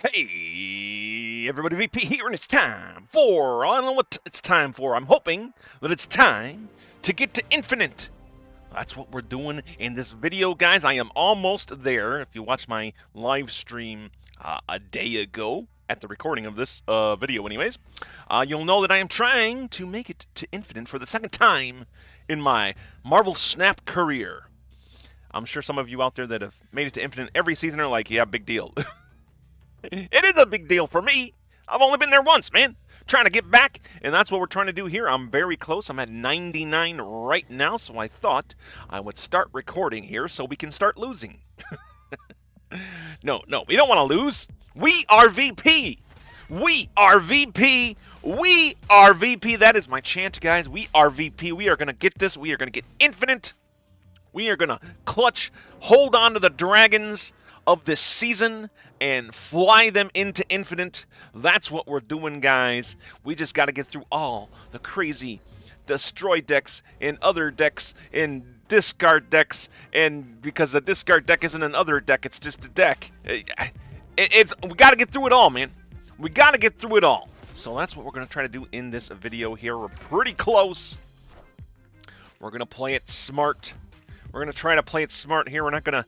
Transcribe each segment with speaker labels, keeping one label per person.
Speaker 1: Hey, everybody, VP here, and it's time for, I don't know what it's time for. I'm hoping that it's time to get to infinite. That's what we're doing in this video, guys. I am almost there. If you watched my live stream a day ago, at the recording of this video anyways, you'll know that I am trying to make it to infinite for the second time in my Marvel Snap career. I'm sure some of you out there that have made it to infinite every season are like, yeah, big deal. It is a big deal for me. I've only been there once, man. Trying to get back, and that's what we're trying to do here. I'm very close. I'm at 99 right now, so I thought I would start recording here so we can start losing. No, we don't want to lose. We are VP. We are VP. We are VP. That is my chant, guys. We are VP. We are going to get this. We are going to get infinite. We are going to clutch, hold on to the dragons of this season and fly them into infinite. That's what we're doing, guys. We just got to get through all the crazy destroy decks and other decks and discard decks, and because a discard deck isn't an other deck, it's just a deck. We got to get through it all, man. We got to get through it all. So that's what we're going to try to do in this video here. We're pretty close. We're going to play it smart. We're going to try to play it smart here. We're going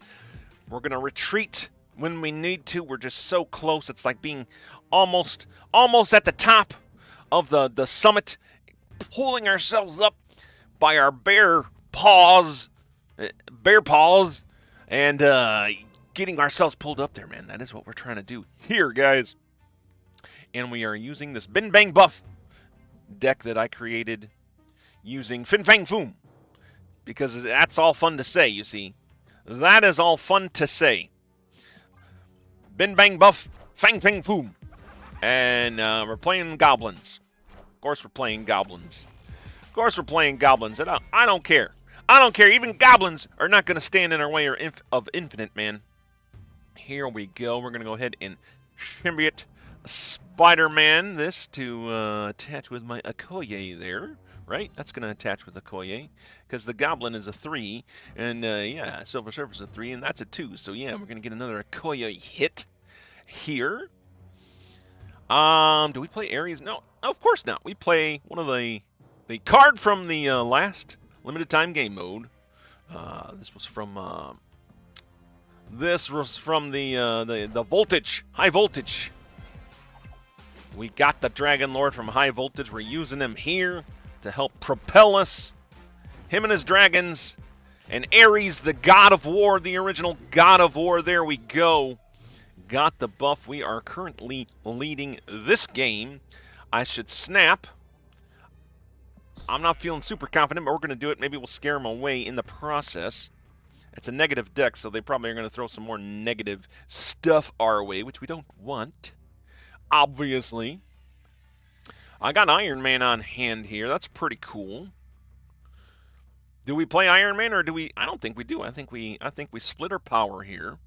Speaker 1: to retreat when we need to. We're just so close. It's like being almost at the top of the summit, pulling ourselves up by our bare paws, and getting ourselves pulled up there, man. That is what we're trying to do here, guys. And we are using this Bin Bang Buff deck that I created using Fang Foom, because that's all fun to say, you see. That is all fun to say. Bin Bang Buff, Fang Foom. And we're playing goblins. Of course we're playing goblins. Of course we're playing goblins. And I don't care. I don't care. Even goblins are not going to stand in our way of infinite, man. Here we go. We're going to go ahead and Symbiote Spider-Man this to attach with my Okoye there. Right? That's going to attach with Okoye, because the Goblin is a 3, and yeah, Silver Surfer is a 3, and that's a 2. So yeah, we're going to get another Okoye hit here. Do we play Ares? No, of course not. We play one of the card from the last limited time game mode. This was from the voltage, high voltage. We got the Dragon Lord from high voltage. We're using him here to help propel us, him and his dragons, and Ares, the god of war, the original god of war. There we go. Got the buff. We are currently leading this game. I should snap. I'm not feeling super confident, but we're going to do it. Maybe we'll scare them away in the process. It's a negative deck, so they probably are going to throw some more negative stuff our way, which we don't want, obviously. I got Iron Man on hand here. That's pretty cool. Do we play Iron Man, or do we? I don't think we do. I think we split our power here.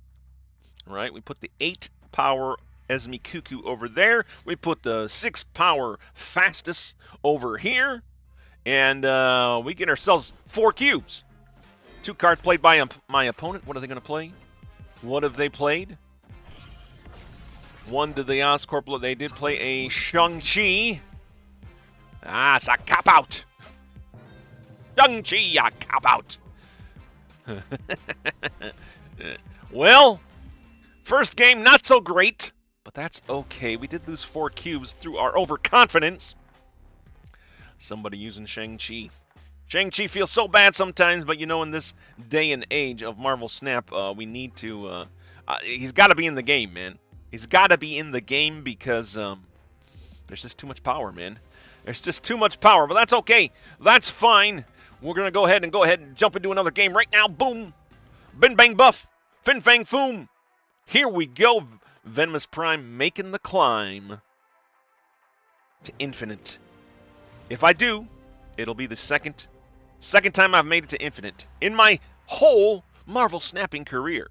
Speaker 1: Right? We put the 8 power Esme Cuckoo over there. We put the 6 power Phastos over here, and we get ourselves 4 cubes. 2 cards played by my opponent. What are they going to play? What have they played? One to the Oscorp. They did play a Shang-Chi. Ah, it's a cop-out. Shang-Chi, a cop-out. Well, first game, not so great, but that's okay. We did lose 4 cubes through our overconfidence. Somebody using Shang-Chi. Shang-Chi feels so bad sometimes, but you know, in this day and age of Marvel Snap, we need to... he's got to be in the game, man. He's got to be in the game because there's just too much power, man. There's just too much power, but that's okay. That's fine. We're going to go ahead and jump into another game right now. Boom. Bin Bang Buff. Fang Foom. Here we go. Venomous Prime making the climb to infinite. If I do, it'll be the second time I've made it to infinite in my whole Marvel snapping career.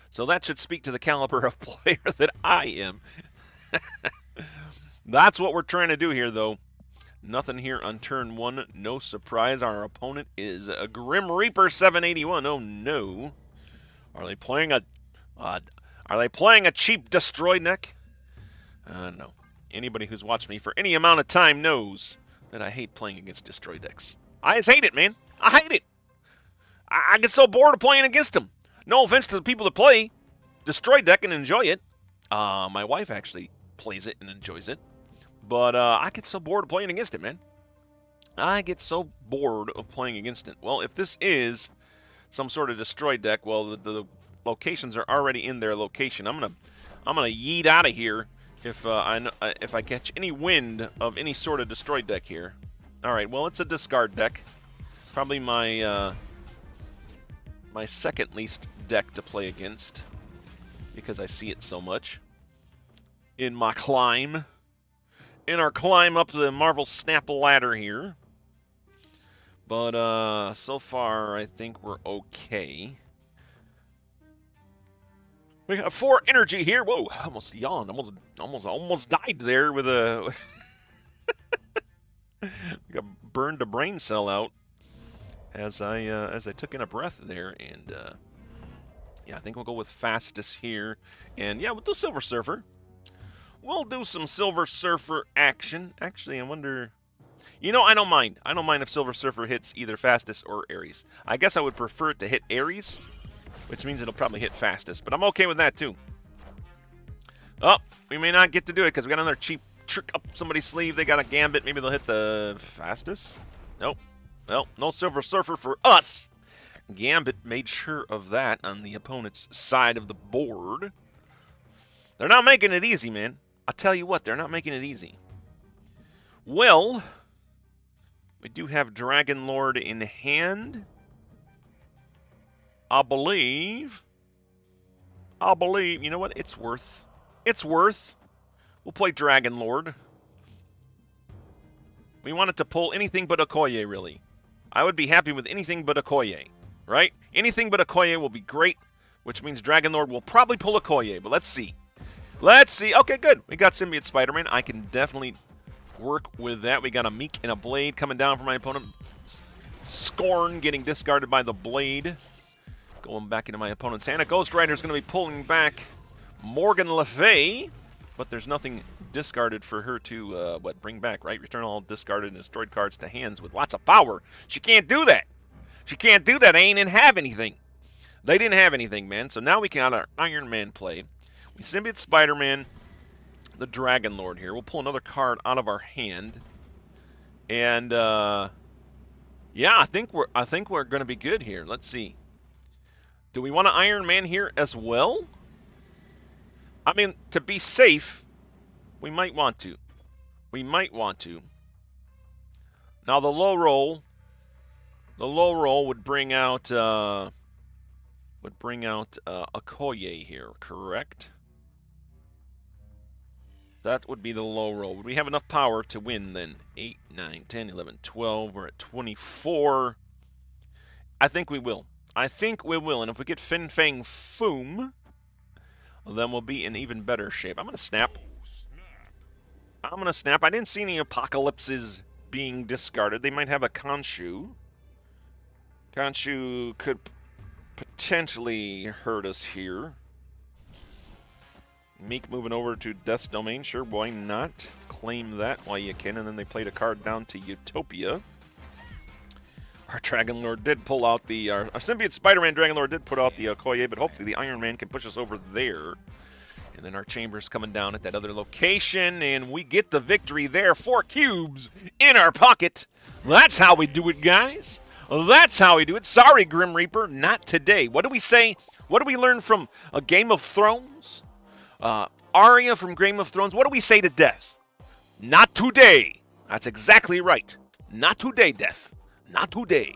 Speaker 1: So that should speak to the caliber of player that I am. That's what we're trying to do here, though. Nothing here on turn 1. No surprise. Our opponent is a Grim Reaper 781. Oh no. Are they playing a cheap destroy deck? No. Anybody who's watched me for any amount of time knows that I hate playing against destroy decks. I just hate it, man. I hate it. I get so bored of playing against them. No offense to the people that play destroy deck and enjoy it. My wife actually plays it and enjoys it. But I get so bored of playing against it, man. I get so bored of playing against it. Well, if this is some sort of destroy deck, well, the locations are already in their location. I'm gonna yeet out of here if I catch any wind of any sort of destroy deck here. All right, well, it's a discard deck. Probably my my second least deck to play against because I see it so much in my climb. In our climb up the Marvel Snap ladder here. But so far I think we're okay. We got 4 energy here. Whoa, I almost yawned. Almost died there with a got burned a brain cell out as I took in a breath there, and yeah, I think we'll go with Phastos here, and yeah, we'll do Silver Surfer. We'll do some Silver Surfer action. Actually, I wonder. You know, I don't mind. I don't mind if Silver Surfer hits either Phastos or Ares. I guess I would prefer it to hit Ares, which means it'll probably hit Phastos, but I'm okay with that too. Oh, we may not get to do it because we got another cheap trick up somebody's sleeve. They got a Gambit. Maybe they'll hit the Phastos. Nope. Well, no Silver Surfer for us. Gambit made sure of that on the opponent's side of the board. They're not making it easy, man. I'll tell you what, they're not making it easy. Well, we do have Dragon Lord in hand. I believe, you know what? It's worth. We'll play Dragon Lord. We wanted to pull anything but Okoye, really. I would be happy with anything but Okoye, right? Anything but Okoye will be great, which means Dragon Lord will probably pull Okoye, but let's see. Let's see. Okay, good. We got Symbiote Spider-Man. I can definitely work with that. We got a Meek and a Blade coming down from my opponent. Scorn getting discarded by the Blade. Going back into my opponent's hand. A Ghost Rider is going to be pulling back Morgan Le Fay, but there's nothing discarded for her to, bring back, right? Return all discarded and destroyed cards to hands with lots of power. She can't do that. She can't do that. They didn't have anything. They didn't have anything, man. So now we can our Iron Man play. We Symbiote Spider-Man, the Dragon Lord here. We'll pull another card out of our hand. And, yeah, I think we're going to be good here. Let's see. Do we want to Iron Man here as well? I mean, to be safe, we might want to. We might want to. Now the low roll would bring out Okoye here, correct? That would be the low roll. Would we have enough power to win then? 8, 9, 10, 11, 12. We're at 24. I think we will. I think we will. And if we get Fang Foom, then we'll be in even better shape. I'm going to snap. I didn't see any Apocalypses being discarded. They might have a Khonshu. Khonshu could potentially hurt us here. Meek moving over to Death's Domain. Sure, why not? Claim that while you can. And then they played a card down to Utopia. Our Dragon Lord did pull out the... Our Symbiote Spider-Man Dragon Lord did put out the Okoye, but hopefully the Iron Man can push us over there. And then our Chamber's coming down at that other location, and we get the victory there. 4 cubes in our pocket. That's how we do it, guys. That's how we do it. Sorry, Grim Reaper, not today. What do we say? What do we learn from a Game of Thrones? Arya from Game of Thrones. What do we say to Death? Not today. That's exactly right. Not today, Death. Not today.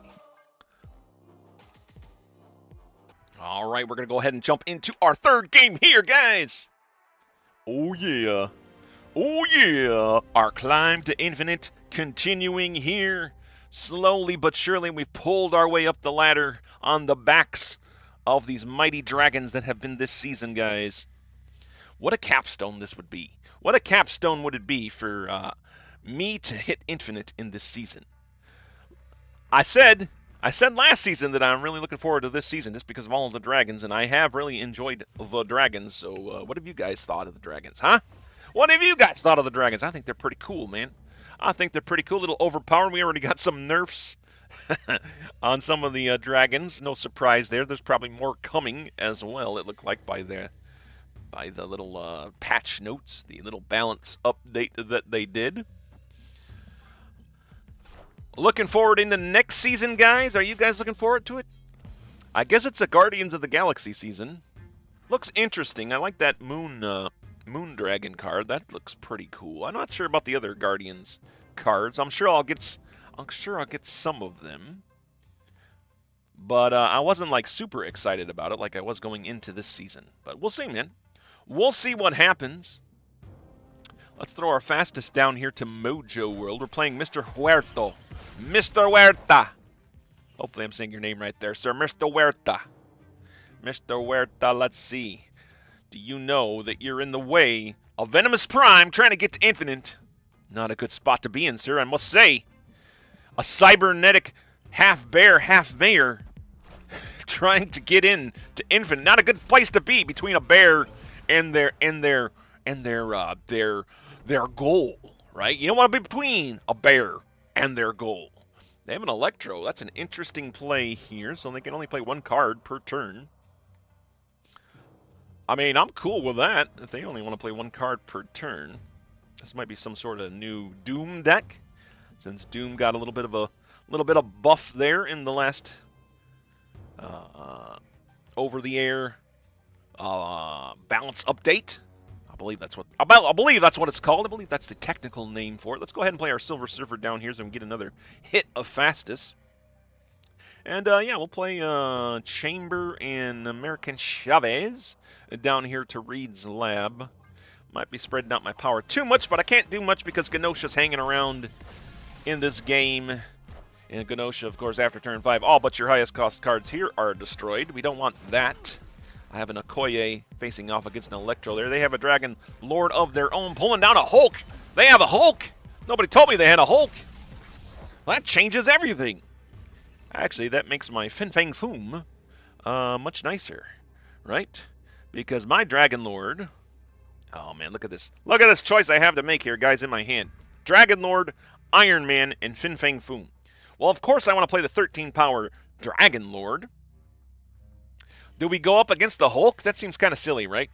Speaker 1: All right, we're going to go ahead and jump into our third game here, guys. Oh, yeah. Oh, yeah. Our climb to infinite continuing here. Slowly but surely, we've pulled our way up the ladder on the backs of these mighty dragons that have been this season, guys. What a capstone this would be. What a capstone would it be for me to hit infinite in this season. I said last season that I'm really looking forward to this season just because of all of the dragons, and I have really enjoyed the dragons. So what have you guys thought of the dragons, huh? What have you guys thought of the dragons? I think they're pretty cool, man. I think they're pretty cool. A little overpowered. We already got some nerfs on some of the dragons. No surprise there. There's probably more coming as well. It looked like by the little patch notes, the little balance update that they did. Looking forward into next season, guys. Are you guys looking forward to it? I guess it's a Guardians of the Galaxy season. Looks interesting. I like that Moon Dragon card. That looks pretty cool. I'm not sure about the other Guardians cards. I'm sure I'll get some of them. But I wasn't like super excited about it like I was going into this season. But we'll see, man. We'll see what happens. Let's throw our Phastos down here to Mojo World. We're playing Mr. Huerto. Mr. Huerta. Hopefully I'm saying your name right there, sir. Mr. Huerta. Mr. Huerta, let's see. Do you know that you're in the way of Venomous Prime trying to get to Infinite? Not a good spot to be in, sir, I must say. A cybernetic half-bear, half-mayor trying to get in to Infinite. Not a good place to be between a bear and their goal, right? You don't want to be between a bear and their goal. They have an Electro. That's an interesting play here, so they can only play one card per turn. I mean, I'm cool with that, if they only want to play one card per turn. This might be some sort of new Doom deck, since Doom got a little bit of buff there in the last over-the-air balance update. I believe that's what it's called. I believe that's the technical name for it. Let's go ahead and play our Silver Surfer down here so we can get another hit of Phastos. And yeah, we'll play Chamber and American Chavez down here to Reed's Lab. Might be spreading out my power too much, but I can't do much because Genosha's hanging around in this game. And Genosha, of course, after turn 5, all but your highest cost cards here are destroyed. We don't want that. I have an Okoye facing off against an Electro there. They have a Dragon Lord of their own pulling down a Hulk. They have a Hulk. Nobody told me they had a Hulk. Well, that changes everything. Actually, that makes my Fang Foom much nicer, right? Because my Dragon Lord... Oh, man, look at this. Look at this choice I have to make here, guys, in my hand. Dragon Lord, Iron Man, and Fang Foom. Well, of course, I want to play the 13-power Dragon Lord. Do we go up against the Hulk? That seems kind of silly, right?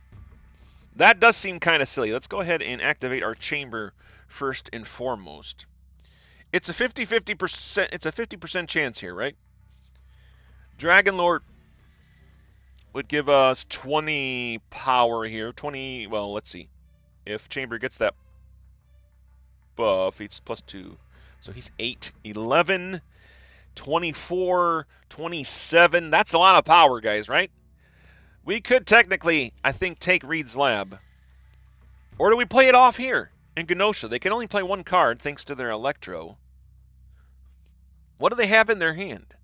Speaker 1: That does seem kind of silly. Let's go ahead and activate our chamber first and foremost. It's a 50% it's a 50% chance here, right? Dragon Lord would give us 20 power here. 20, well, let's see. If chamber gets that buff, it's +2. So he's 8, 11, 24, 27. That's a lot of power, guys, right? We could technically, I think, take Reed's Lab. Or do we play it off here in Genosha? They can only play one card thanks to their Electro. What do they have in their hand?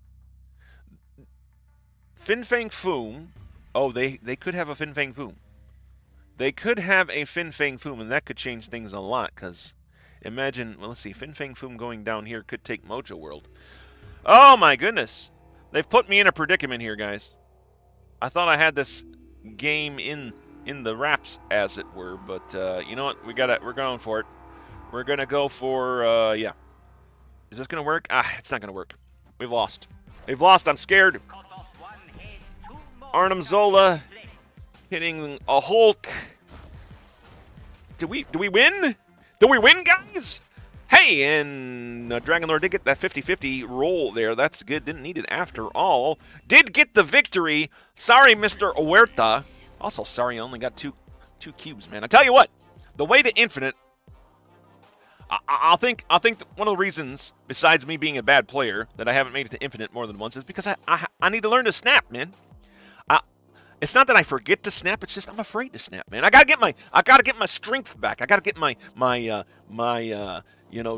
Speaker 1: Fang Foom. Oh, they could have a Fang Foom. They could have a Fang Foom, and that could change things a lot, because imagine, well, let's see, Fang Foom going down here could take Mojo World. Oh, my goodness. They've put me in a predicament here, guys. I thought I had this game in the wraps, as it were, but you know what? We're going for it. We're going to go for, yeah. Is this going to work? Ah, it's not going to work. We've lost. We've lost. I'm scared. Arnim Zola hitting a Hulk. Do we win? Do we win, guys? Hey, and Dragon Lord did get that 50-50 roll there. That's good. Didn't need it after all. Did get the victory. Sorry, Mr. Huerta. Also, sorry I only got two cubes, man. I tell you what, the way to Infinite, I think one of the reasons, besides me being a bad player, that I haven't made it to Infinite more than once is because I need to learn to snap, man. It's not that I forget to snap. It's just I'm afraid to snap, man. I gotta get my strength back. I gotta get my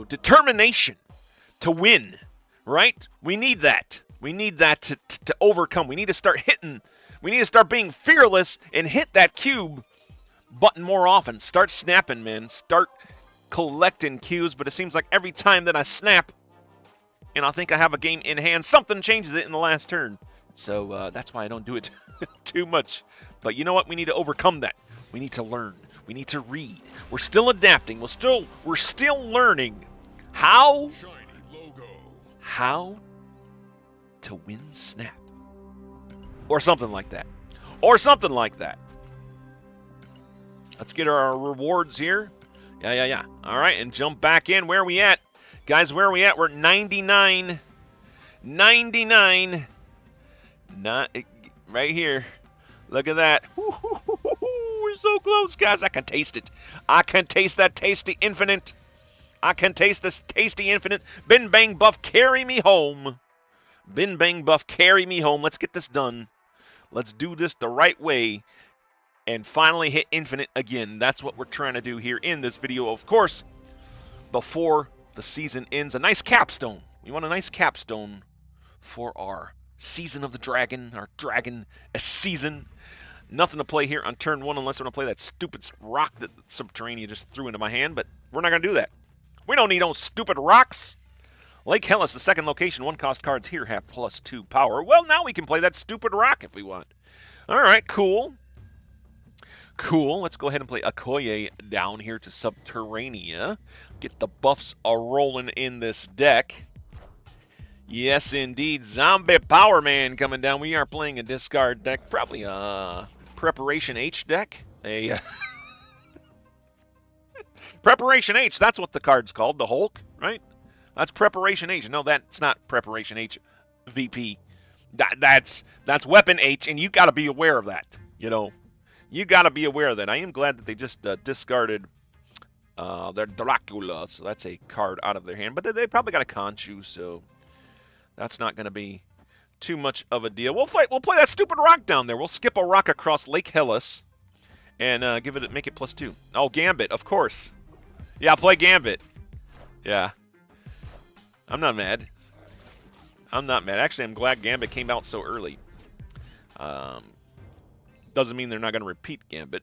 Speaker 1: determination to win. Right? We need that. We need that to overcome. We need to start hitting. We need to start being fearless and hit that cube button more often. Start snapping, man. Start collecting cubes. But it seems like every time that I snap, and I think I have a game in hand, something changes it in the last turn. So that's why I don't do it too much. But you know what? We need to overcome that. We need to learn. We need to read. We're still adapting. We're still learning how to win Snap. Or something like that. Or something like that. Let's get our rewards here. Yeah. All right, and jump back in. Where are we at? Guys, where are we at? We're at 99. 99. Not right here. Look at that. We're so close, guys. I can taste it. I can taste that tasty infinite. I can taste this tasty infinite. Bin Bang Buff, carry me home. Bin Bang Buff, carry me home. Let's get this done. Let's do this the right way and finally hit infinite again. That's what we're trying to do here in this video, of course, before the season ends. A nice capstone. We want a nice capstone for our Season of the Dragon, our Dragon season. Nothing to play here on turn 1 unless we're going to play that stupid rock that Subterranea just threw into my hand, but we're not going to do that. We don't need no stupid rocks. Lake Hellas, the second location. 1-cost cards here have +2 power. Well, now we can play that stupid rock if we want. All right, cool. Cool. Let's go ahead and play Okoye down here to Subterranea. Get the buffs a-rolling in this deck. Yes, indeed. Zombie Power Man coming down. We are playing a discard deck. Probably a Preparation H deck. Preparation H. That's what the card's called. The Hulk, right? That's Preparation H. No, that's not Preparation H VP. That's Weapon H, and you got to be aware of that. You know, you got to be aware of that. I am glad that they just discarded their Dracula, so that's a card out of their hand. But they probably got a Conchu, so that's not going to be too much of a deal. We'll play that stupid rock down there. We'll skip a rock across Lake Hellas and make it +2. Oh, Gambit, of course. Yeah, play Gambit. Yeah. I'm not mad. I'm not mad. Actually, I'm glad Gambit came out so early. Doesn't mean they're not going to repeat Gambit,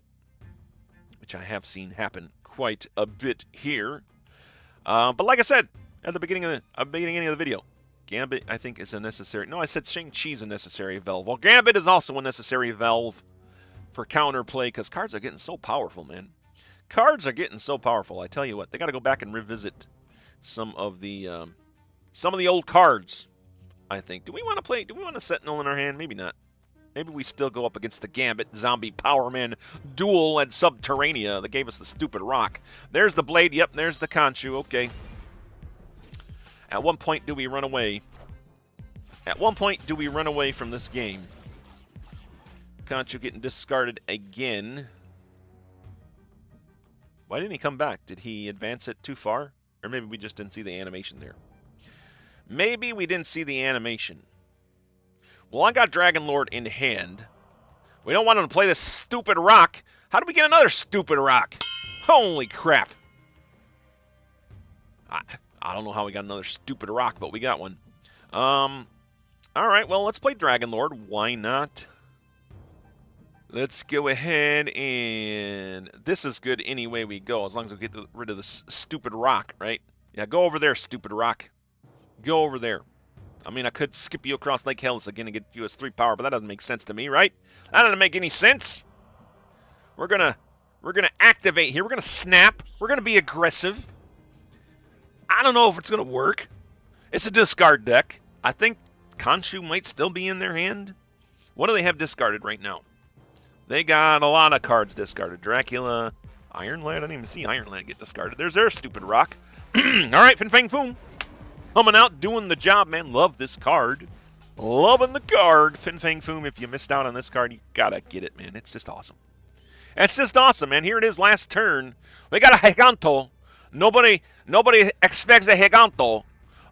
Speaker 1: which I have seen happen quite a bit here. But like I said at the beginning of the video, Gambit, I think, is a necessary... No, I said Shang-Chi is a necessary valve. Well, Gambit is also a necessary valve for counterplay because cards are getting so powerful, man. Cards are getting so powerful. I tell you what, they got to go back and revisit some of the old cards, I think. Do we want to Sentinel in our hand? Maybe not. Maybe we still go up against the Gambit Zombie Power Man duel at Subterranea that gave us the stupid rock. There's the Blade. Yep, there's the Conchu. Okay. At one point, do we run away? At one point, do we run away from this game? Conchu getting discarded again. Why didn't he come back? Did he advance it too far? Or maybe we just didn't see the animation there. Maybe we didn't see the animation. Well, I got Dragon Lord in hand. We don't want him to play this stupid rock. How do we get another stupid rock? Holy crap. I don't know how we got another stupid rock, but we got one. All right, well, let's play Dragon Lord. Why not? Let's go ahead and... This is good any way we go, as long as we get rid of this stupid rock, right? Yeah, go over there, stupid rock. Go over there. I mean, I could skip you across Lake Hellas again and get you as 3 power, but that doesn't make sense to me, right? That doesn't make any sense. We're gonna activate here. We're gonna snap. We're gonna be aggressive. I don't know if it's gonna work. It's a discard deck. I think Conchu might still be in their hand. What do they have discarded right now? They got a lot of cards discarded. Dracula, Iron Lad. I didn't even see Iron Lad get discarded. There's their stupid rock. All right, Fang Foom. Coming out, doing the job, man. Love this card. Loving the card. Fang Foom, if you missed out on this card, you gotta get it, man. It's just awesome. It's just awesome, man. Here it is, last turn. We got a Giganto. Nobody expects a Giganto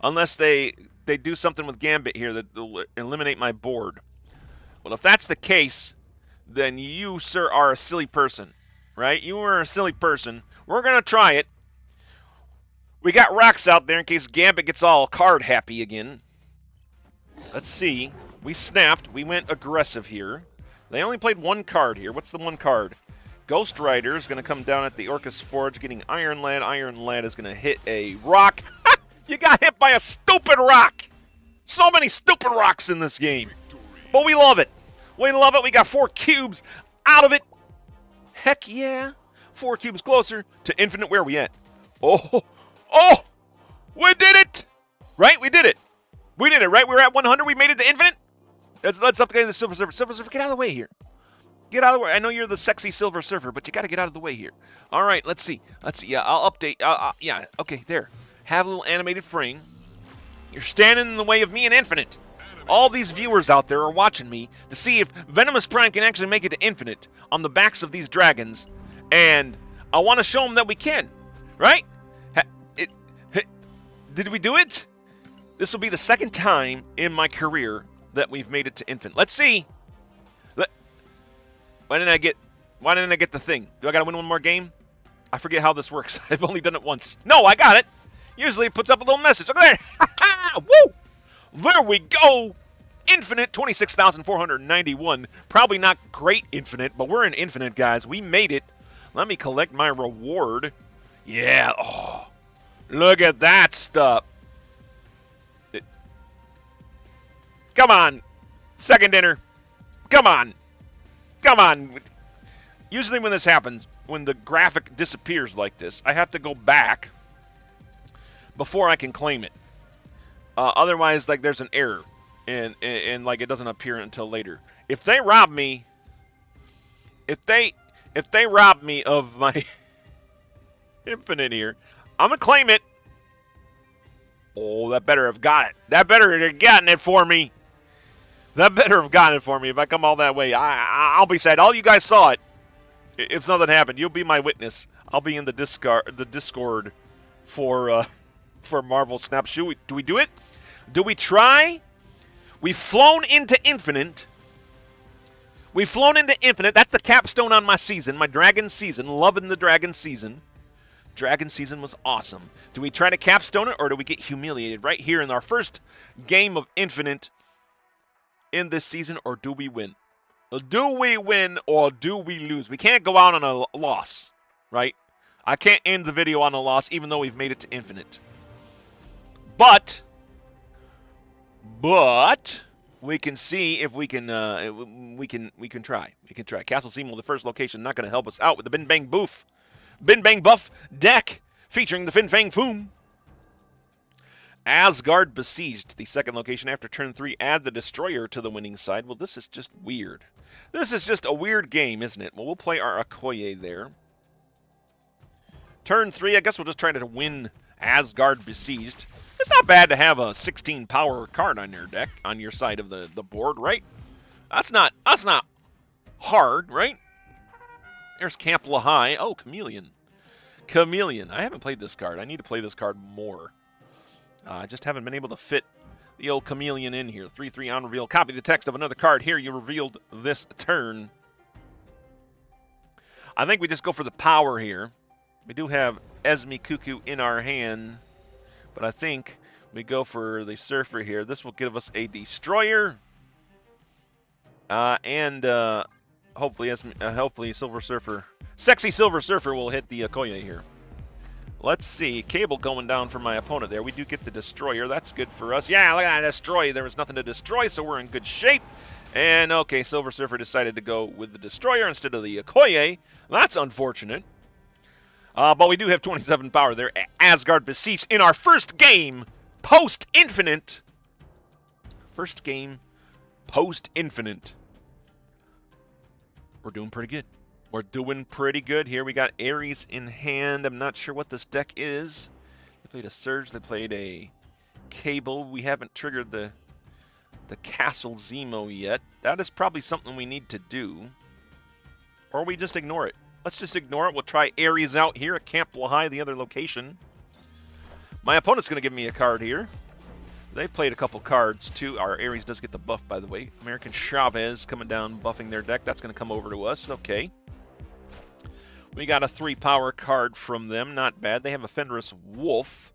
Speaker 1: unless they do something with Gambit here that will eliminate my board. Well, if that's the case, then you, sir, are a silly person, right? You are a silly person. We're going to try it. We got rocks out there in case Gambit gets all card happy again. Let's see. We snapped. We went aggressive here. They only played 1 card here. What's the 1 card? Ghost Rider is going to come down at the Orcus Forge getting Iron Lad. Iron Lad is going to hit a rock. You got hit by a stupid rock. So many stupid rocks in this game. But we love it. We love it. We got 4 cubes out of it. Heck yeah. 4 cubes closer to infinite. Where are we at? Oh, oh, we did it! Right, we did it. We did it, right? We were at 100. We made it to infinite. Let's upgrade the Silver Surfer. Silver Surfer, get out of the way here. Get out of the way. I know you're the sexy Silver Surfer, but you got to get out of the way here. All right, let's see. Let's see. Yeah, I'll update. Yeah, okay, there. Have a little animated frame. You're standing in the way of me and infinite. All these viewers out there are watching me to see if Venomous Prime can actually make it to infinite on the backs of these dragons. And I want to show them that we can. Right? Did we do it? This will be the second time in my career that we've made it to infinite. Let's see. Why didn't I get the thing? Do I gotta win one more game? I forget how this works. I've only done it once. No, I got it. Usually it puts up a little message. Look there. Woo! There we go. Infinite 26,491. Probably not great infinite, but we're in infinite, guys. We made it. Let me collect my reward. Yeah. Oh, look at that stuff. Come on. Second dinner. Come on. Come on. Usually when this happens, when the graphic disappears like this, I have to go back before I can claim it. Otherwise, like, there's an error, and like, it doesn't appear until later. If they rob me, if they rob me of my infinite here, I'm gonna claim it. Oh, that better have got it. That better have gotten it for me. That better have gotten it for me. If I come all that way, I'll be sad. All you guys saw it. If something happened, you'll be my witness. I'll be in the Discord for Marvel Snap. Do we do it? Do we try? We've flown into infinite. We've flown into infinite. That's the capstone on my season, my dragon season. Loving the dragon season. Dragon season was awesome. Do we try to capstone it, or do we get humiliated right here in our first game of infinite in this season, or do we win? Do we win, or do we lose? We can't go out on a loss, right? I can't end the video on a loss, even though we've made it to infinite. But we can see if we can we can try. We can try. Castle Seymour, the first location, not going to help us out with the Bin Bang Buff deck featuring the Fang Foom. Asgard Besieged, the second location after turn 3. Add the Destroyer to the winning side. Well, this is just weird. This is just a weird game, isn't it? Well, we'll play our Okoye there. Turn 3, I guess we'll just try to win Asgard Besieged. It's not bad to have a 16 power card on your deck, on your side of the board, right? That's not hard, right? There's Camp Lahai. Oh, Chameleon. I haven't played this card. I need to play this card more. I just haven't been able to fit the old Chameleon in here. 3/3 on reveal. Copy the text of another card here you revealed this turn. I think we just go for the power here. We do have Esme Cuckoo in our hand, but I think we go for the Surfer here. This will give us a Destroyer, and hopefully Silver Surfer, sexy Silver Surfer, will hit the Okoye here. Let's see. Cable going down for my opponent there. We do get the Destroyer. That's good for us. Yeah, look at that Destroy. There was nothing to destroy, so we're in good shape. And, okay, Silver Surfer decided to go with the Destroyer instead of the Okoye. That's unfortunate. But we do have 27 power there. Asgard Besieged in our first game post-infinite. First game post-infinite. We're doing pretty good. We're doing pretty good here. We got Ares in hand. I'm not sure what this deck is. They played a Surge. They played a Cable. We haven't triggered the Castle Zemo yet. That is probably something we need to do. Or we just ignore it. Let's just ignore it. We'll try Ares out here at Camp Lahai, the other location. My opponent's going to give me a card here. They've played a couple cards, too. Our Ares does get the buff, by the way. American Chavez coming down, buffing their deck. That's going to come over to us. Okay. We got a 3-power card from them. Not bad. They have a Fenris Wolf.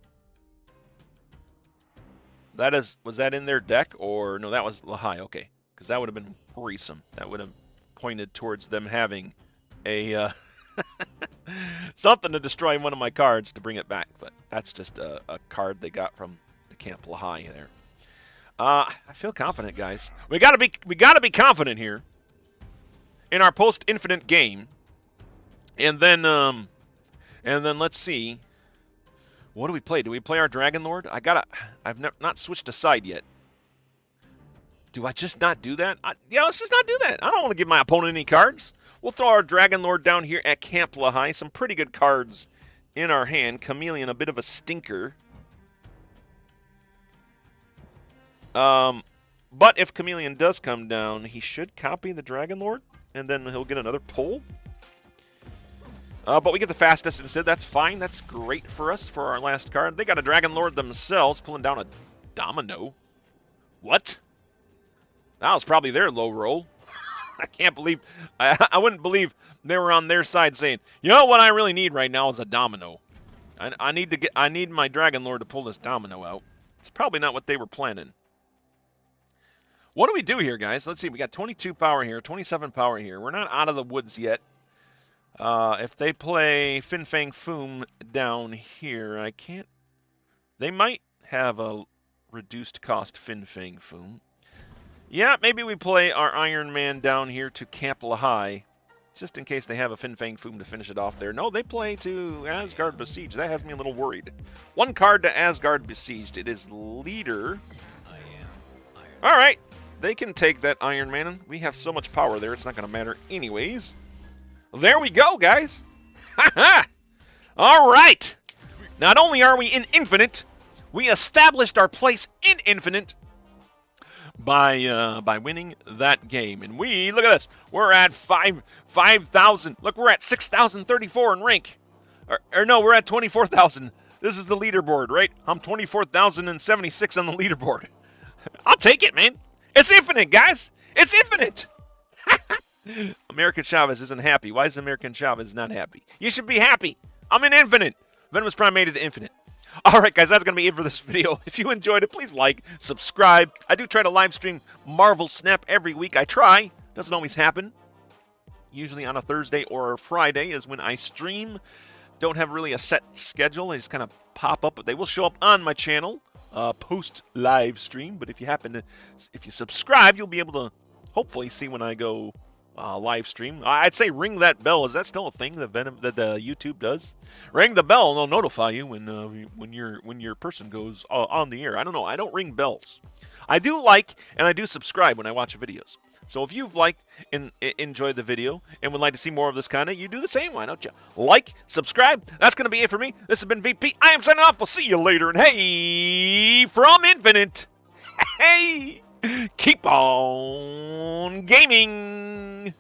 Speaker 1: Was that in their deck? Or, no, that was Lahai. Okay. Because that would have been worrisome. That would have pointed towards them having a something to destroy one of my cards to bring it back. But that's just a card they got from the Camp Lahai there. I feel confident, guys. We gotta be confident here in our post-infinite game. And then let's see. What do we play? Do we play our Dragon Lord? I've not switched to side yet. Do I just not do that? Yeah, let's just not do that. I don't want to give my opponent any cards. We'll throw our Dragon Lord down here at Camp Lahai. Some pretty good cards in our hand. Chameleon, a bit of a stinker. But if Chameleon does come down, he should copy the Dragon Lord, and then he'll get another pull. But we get the Phastos instead. That's fine. That's great for us for our last card. They got a Dragon Lord themselves, pulling down a Domino. What? That was probably their low roll. I can't believe... I wouldn't believe they were on their side saying, you know what I really need right now is a Domino. I need my Dragon Lord to pull this Domino out. It's probably not what they were planning. What do we do here, guys? Let's see. We got 22 power here, 27 power here. We're not out of the woods yet. If they play Fang Foom down here, I can't... They might have a reduced cost Fang Foom. Yeah, maybe we play our Iron Man down here to Camp Lahai, just in case they have a Fang Foom to finish it off there. No, they play to Asgard Besieged. That has me a little worried. One card to Asgard Besieged. It is Leader. All right, they can take that Iron Man. We have so much power there, it's not going to matter anyways. There we go, guys. All right. Not only are we in Infinite, we established our place in Infinite by winning that game. And we, look at this, we're at 5,000. Look, we're at 6,034 in rank. Or no, we're at 24,000. This is the leaderboard, right? I'm 24,076 on the leaderboard. I'll take it, man. It's Infinite, guys. It's Infinite. American Chavez isn't happy. Why is American Chavez not happy? You should be happy. I'm in Infinite. Venomous Prime made it to Infinite. All right, guys, that's going to be it for this video. If you enjoyed it, please like, subscribe. I do try to live stream Marvel Snap every week. I try. Doesn't always happen. Usually on a Thursday or a Friday is when I stream. Don't have really a set schedule. They just kind of pop up, but they will show up on my channel post live stream. But if you subscribe, you'll be able to hopefully see when I go live stream. I'd say ring that bell. Is that still a thing that YouTube does? Ring the bell and they'll notify you when your person goes on the air. I don't know. I don't ring bells. I do like and I do subscribe when I watch videos. So if you've liked and enjoyed the video and would like to see more of this kind of, you do the same. Why don't you? Like, subscribe. That's going to be it for me. This has been VP. I am signing off. We'll see you later. And hey, from Infinite, hey, keep on gaming.